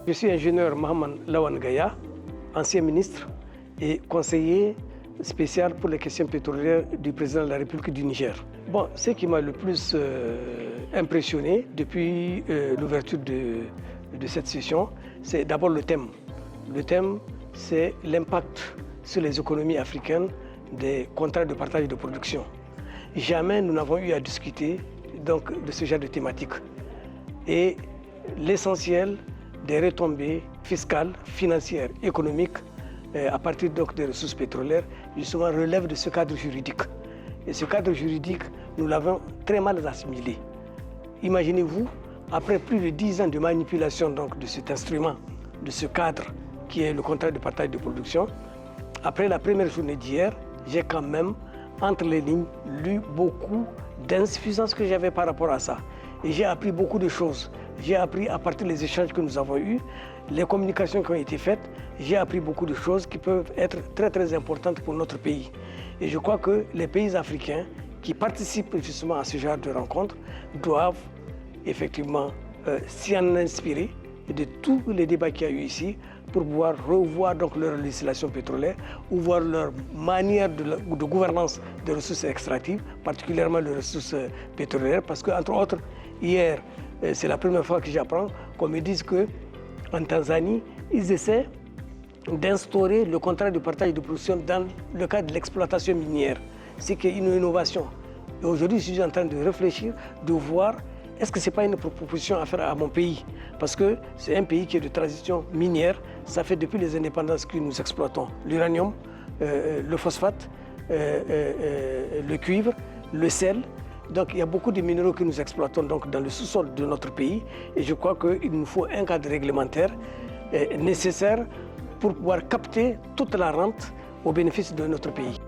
Je suis ingénieur Mohamed Lawan Gaya, ancien ministre et conseiller spécial pour les questions pétrolières du président de la République du Niger. Bon, ce qui m'a le plus impressionné depuis l'ouverture de cette session, c'est d'abord le thème. Le thème, c'est l'impact sur les économies africaines des contrats de partage de production. Jamais nous n'avons eu à discuter donc, de ce genre de thématique. Et l'essentiel des retombées fiscales, financières, économiques à partir donc des ressources pétrolières, justement relève de ce cadre juridique. Et ce cadre juridique, nous l'avons très mal assimilé. Imaginez-vous, après plus de 10 ans de manipulation donc, de cet instrument, de ce cadre qui est le contrat de partage de production, après la première journée d'hier, j'ai quand même, entre les lignes, lu beaucoup d'insuffisances que j'avais par rapport à ça. Et j'ai appris beaucoup de choses. J'ai appris à partir des échanges que nous avons eus, les communications qui ont été faites, j'ai appris beaucoup de choses qui peuvent être très très importantes pour notre pays. Et je crois que les pays africains qui participent justement à ce genre de rencontres doivent effectivement s'y en inspirer de tous les débats qu'il y a eu ici pour pouvoir revoir donc leur législation pétrolière ou voir leur manière de gouvernance des ressources extractives, particulièrement les ressources pétrolières, parce qu'entre autres, hier, c'est la première fois que j'apprends qu'on me dise qu'en Tanzanie, ils essaient d'instaurer le contrat de partage de production dans le cadre de l'exploitation minière. C'est une innovation. Et aujourd'hui, je suis en train de réfléchir, de voir est-ce que ce n'est pas une proposition à faire à mon pays? Parce que c'est un pays qui est de transition minière. Ça fait depuis les indépendances que nous exploitons l'uranium, le phosphate, le cuivre, le sel. Donc il y a beaucoup de minéraux que nous exploitons donc, dans le sous-sol de notre pays. Et je crois qu'il nous faut un cadre réglementaire nécessaire pour pouvoir capter toute la rente au bénéfice de notre pays.